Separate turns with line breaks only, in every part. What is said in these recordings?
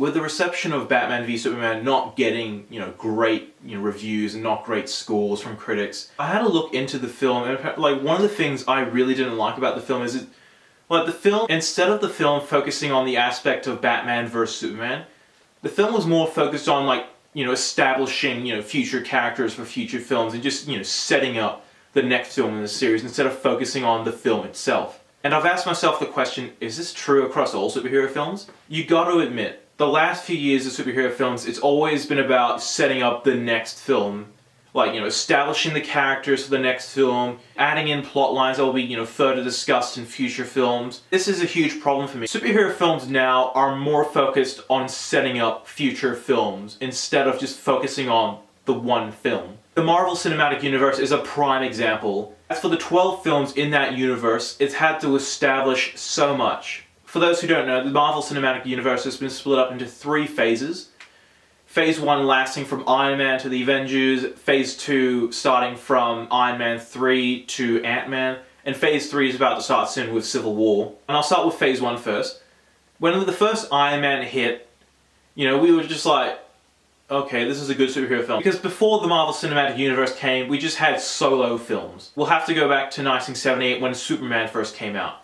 with the reception of Batman v Superman not getting, great, reviews and not great scores from critics, I had to look into the film, and like one of the things I really didn't like about the film is the film, instead of the film focusing on the aspect of Batman vs Superman, the film was more focused on establishing, future characters for future films and just, setting up the next film in the series instead of focusing on the film itself. And I've asked myself the question, is this true across all superhero films? You gotta admit, the last few years of superhero films, it's always been about setting up the next film. Establishing the characters for the next film, adding in plot lines that will be, further discussed in future films. This is a huge problem for me. Superhero films now are more focused on setting up future films instead of just focusing on the one film. The Marvel Cinematic Universe is a prime example. As for the 12 films in that universe, it's had to establish so much. For those who don't know, the Marvel Cinematic Universe has been split up into 3 phases. Phase 1 lasting from Iron Man to the Avengers, Phase 2 starting from Iron Man 3 to Ant-Man, and Phase 3 is about to start soon with Civil War. And I'll start with Phase 1 first. When the first Iron Man hit, we were just like, okay, this is a good superhero film. Because before the Marvel Cinematic Universe came, we just had solo films. We'll have to go back to 1978 when Superman first came out.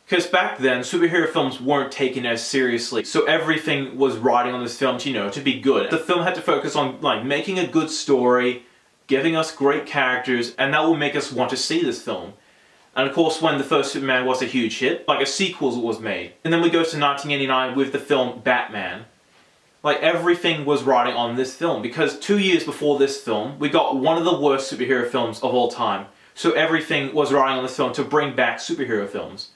Because back then, superhero films weren't taken as seriously, so everything was riding on this film to be good. The film had to focus on making a good story, giving us great characters, and that will make us want to see this film. And of course, when the first Superman was a huge hit, a sequel was made. And then we go to 1989 with the film Batman. Everything was riding on this film, because 2 years before this film, we got one of the worst superhero films of all time. So everything was riding on this film to bring back superhero films.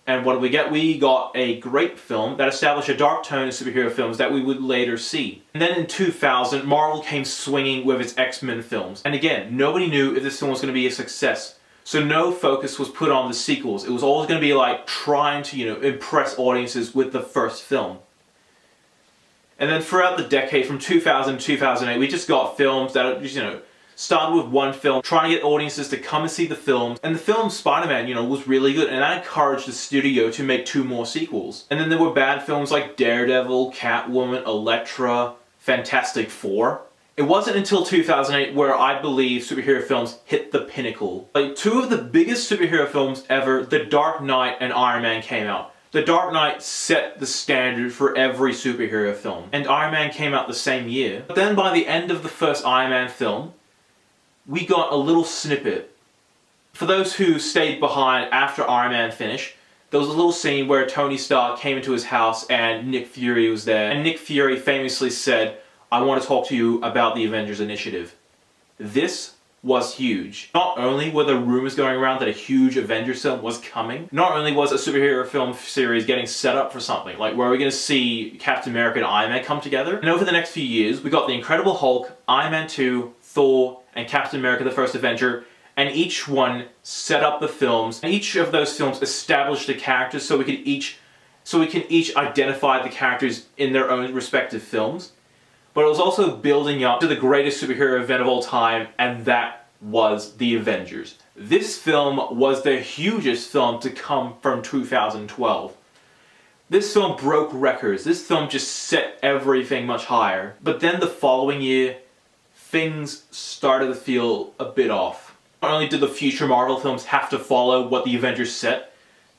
And what did we get? We got a great film that established a dark tone in superhero films that we would later see. And then in 2000, Marvel came swinging with its X-Men films. And again, nobody knew if this film was going to be a success. So no focus was put on the sequels. It was always going to be trying to, impress audiences with the first film. And then throughout the decade, from 2000 to 2008, we just got films that are just, started with one film, trying to get audiences to come and see the films. And the film Spider-Man, was really good, and that encouraged the studio to make 2 more sequels. And then there were bad films like Daredevil, Catwoman, Elektra, Fantastic Four. It wasn't until 2008 where I believe superhero films hit the pinnacle. 2 of the biggest superhero films ever, The Dark Knight and Iron Man, came out. The Dark Knight set the standard for every superhero film, and Iron Man came out the same year. But then by the end of the first Iron Man film, we got a little snippet. For those who stayed behind after Iron Man finished, there was a little scene where Tony Stark came into his house and Nick Fury was there. And Nick Fury famously said, "I want to talk to you about the Avengers Initiative." This was huge. Not only were there rumors going around that a huge Avengers film was coming, not only was a superhero film series getting set up for something, where we're going to see Captain America and Iron Man come together. And over the next few years, we got the Incredible Hulk, Iron Man 2, Thor, and Captain America the First Avenger, and each one set up the films, and each of those films established the characters so we can each identify the characters in their own respective films. But it was also building up to the greatest superhero event of all time, and that was the Avengers. This film was the hugest film to come from 2012. This film broke records. This film just set everything much higher. But then the following year, things started to feel a bit off. Not only did the future Marvel films have to follow what the Avengers set,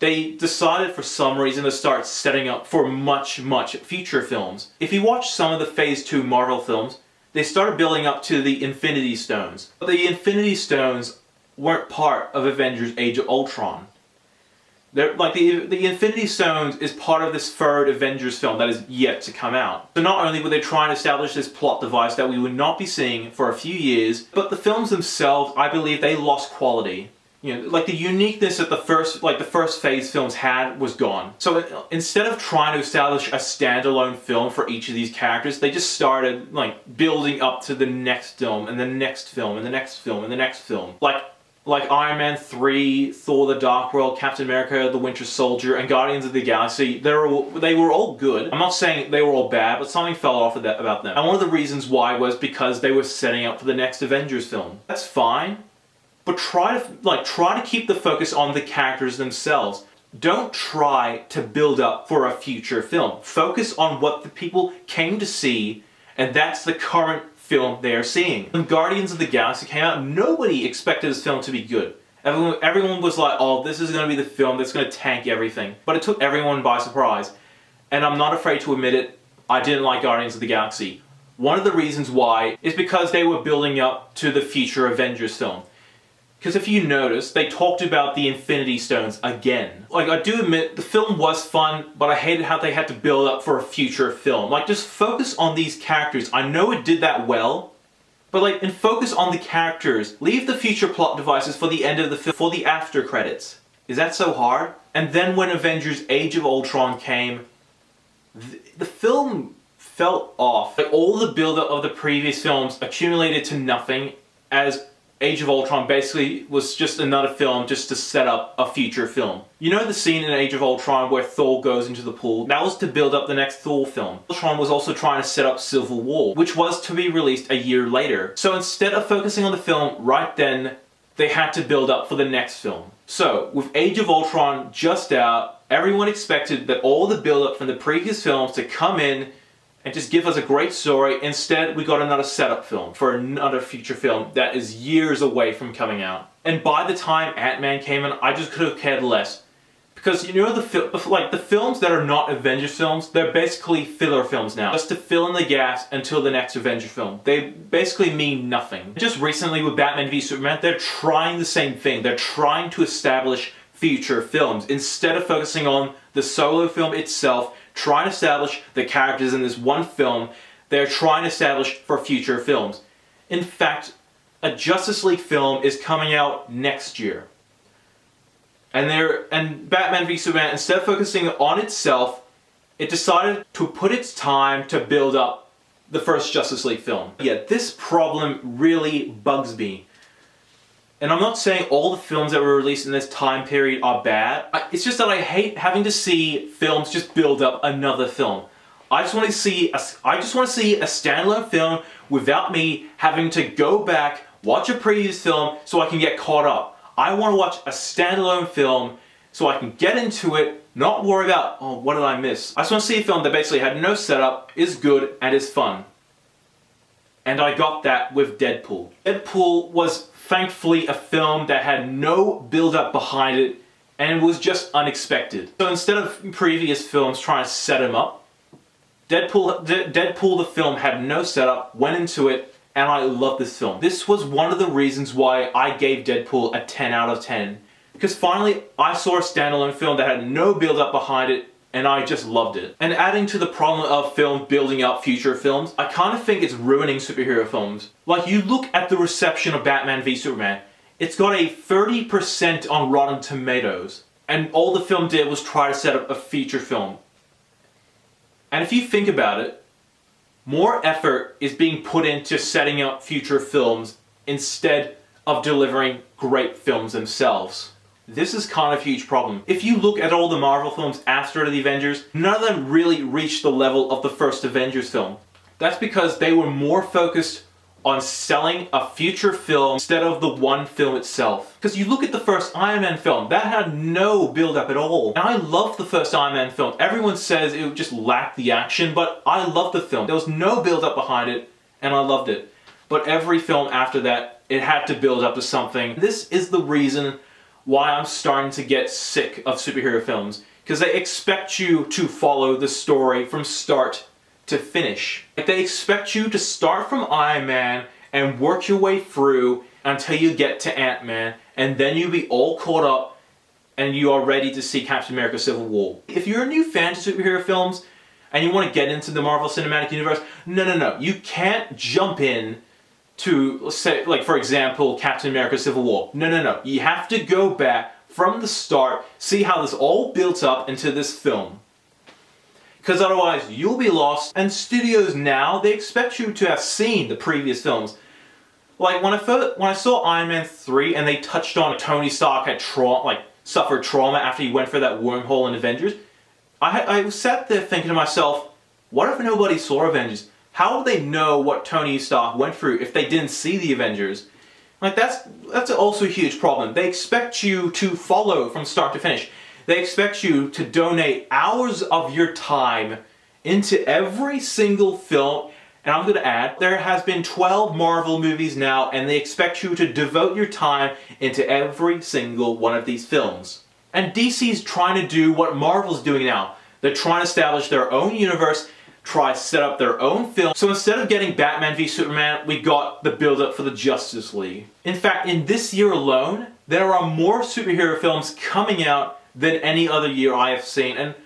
they decided for some reason to start setting up for much future films. If you watch some of the Phase 2 Marvel films, they started building up to the Infinity Stones. But the Infinity Stones weren't part of Avengers Age of Ultron. The Infinity Stones is part of this third Avengers film that is yet to come out. So not only were they trying to establish this plot device that we would not be seeing for a few years, but the films themselves, I believe they lost quality. The uniqueness that the first Phase films had was gone. So instead of trying to establish a standalone film for each of these characters, they just started building up to the next film, and the next film, and the next film, and the next film. Like Iron Man 3, Thor the Dark World, Captain America, The Winter Soldier, and Guardians of the Galaxy, they were all good. I'm not saying they were all bad, but something fell off about them. And one of the reasons why was because they were setting up for the next Avengers film. That's fine, but try to keep the focus on the characters themselves. don't try to build up for a future film. Focus on what the people came to see, and that's the current film they're seeing. When Guardians of the Galaxy came out, nobody expected this film to be good. Everyone was like, oh, this is going to be the film that's going to tank everything. But it took everyone by surprise. And I'm not afraid to admit it, I didn't like Guardians of the Galaxy. One of the reasons why is because they were building up to the future Avengers film. Because if you notice, they talked about the Infinity Stones again. Like, I do admit, the film was fun, but I hated how they had to build up for a future film. Like, just focus on these characters. I know it did that well, but like, and focus on the characters. Leave the future plot devices for the end of the film, for the after credits. Is that so hard? And then when Avengers Age of Ultron came, the film felt off. Like, all the build-up of the previous films accumulated to nothing, as Age of Ultron basically was just another film just to set up a future film. You know the scene in Age of Ultron where Thor goes into the pool? That was to build up the next Thor film. Ultron was also trying to set up Civil War, which was to be released a year later. So instead of focusing on the film right then, they had to build up for the next film. So, with Age of Ultron just out, everyone expected that all the build-up from the previous films to come in and just give us a great story. Instead, we got another setup film for another future film that is years away from coming out. And by the time Ant-Man came in, I just could have cared less. Because you know the films that are not Avengers films, they're basically filler films now. Just to fill in the gaps until the next Avengers film. They basically mean nothing. Just recently with Batman v Superman, they're trying the same thing. They're trying to establish future films. Instead of focusing on the solo film itself, trying to establish the characters in this one film, they're trying to establish for future films. In fact, a Justice League film is coming out next year. And Batman v Superman, instead of focusing on itself, it decided to put its time to build up the first Justice League film. Yeah, this problem really bugs me. And I'm not saying all the films that were released in this time period are bad. It's just that I hate having to see films just build up another film. I just want to see a standalone film without me having to go back, watch a previous film so I can get caught up. I want to watch a standalone film so I can get into it, not worry about, oh, what did I miss? I just want to see a film that basically had no setup, is good, and is fun. And I got that with Deadpool. Deadpool was thankfully a film that had no build-up behind it, and it was just unexpected. So instead of previous films trying to set him up, Deadpool the film had no setup, went into it, and I love this film. This was one of the reasons why I gave Deadpool a 10 out of 10. Because finally, I saw a standalone film that had no build-up behind it, and I just loved it. And adding to the problem of film building up future films, I kind of think it's ruining superhero films. Like, you look at the reception of Batman v Superman, it's got a 30% on Rotten Tomatoes, and all the film did was try to set up a feature film. And if you think about it, more effort is being put into setting up future films instead of delivering great films themselves. This is kind of a huge problem. If you look at all the Marvel films after the Avengers, none of them really reached the level of the first Avengers film. That's because they were more focused on selling a future film instead of the one film itself. Because you look at the first Iron Man film, that had no build-up at all. And I loved the first Iron Man film. Everyone says it just lacked the action, but I loved the film. There was no build-up behind it, and I loved it. But every film after that, it had to build up to something. This is the reason why I'm starting to get sick of superhero films. Because they expect you to follow the story from start to finish. Like, they expect you to start from Iron Man and work your way through until you get to Ant-Man, and then you'll be all caught up and you are ready to see Captain America Civil War. If you're a new fan to superhero films and you want to get into the Marvel Cinematic Universe, no. You can't jump in to, say, like, for example, Captain America Civil War. No. You have to go back from the start, see how this all built up into this film. Because otherwise you'll be lost, and studios now, they expect you to have seen the previous films. Like, when I saw Iron Man 3 and they touched on Tony Stark had suffered trauma after he went for that wormhole in Avengers, I sat there thinking to myself, what if nobody saw Avengers? How would they know what Tony Stark went through if they didn't see the Avengers? Like, that's also a huge problem. They expect you to follow from start to finish. They expect you to donate hours of your time into every single film. And I'm going to add, there has been 12 Marvel movies now, and they expect you to devote your time into every single one of these films. And DC's trying to do what Marvel's doing now. They're trying to establish their own universe, try to set up their own film. So instead of getting Batman v Superman, we got the build-up for the Justice League. In fact, in this year alone, there are more superhero films coming out than any other year I have seen, and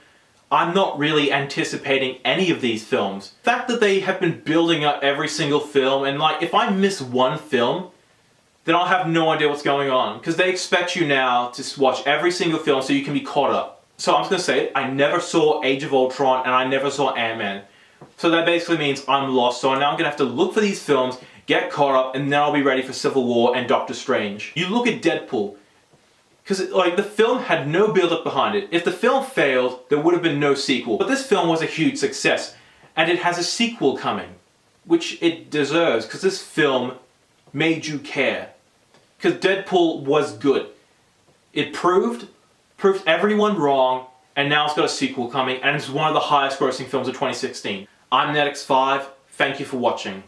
I'm not really anticipating any of these films. The fact that they have been building up every single film, and like, if I miss one film, then I'll have no idea what's going on. Because they expect you now to watch every single film so you can be caught up. So I'm just going to say, I never saw Age of Ultron, and I never saw Ant-Man. So that basically means I'm lost, so now I'm going to have to look for these films, get caught up, and then I'll be ready for Civil War and Doctor Strange. You look at Deadpool, because like the film had no build-up behind it. If the film failed, there would have been no sequel. But this film was a huge success, and it has a sequel coming, which it deserves, because this film made you care. Because Deadpool was good. It proved everyone wrong, and now it's got a sequel coming, and it's one of the highest grossing films of 2016. I'm NETX5, thank you for watching.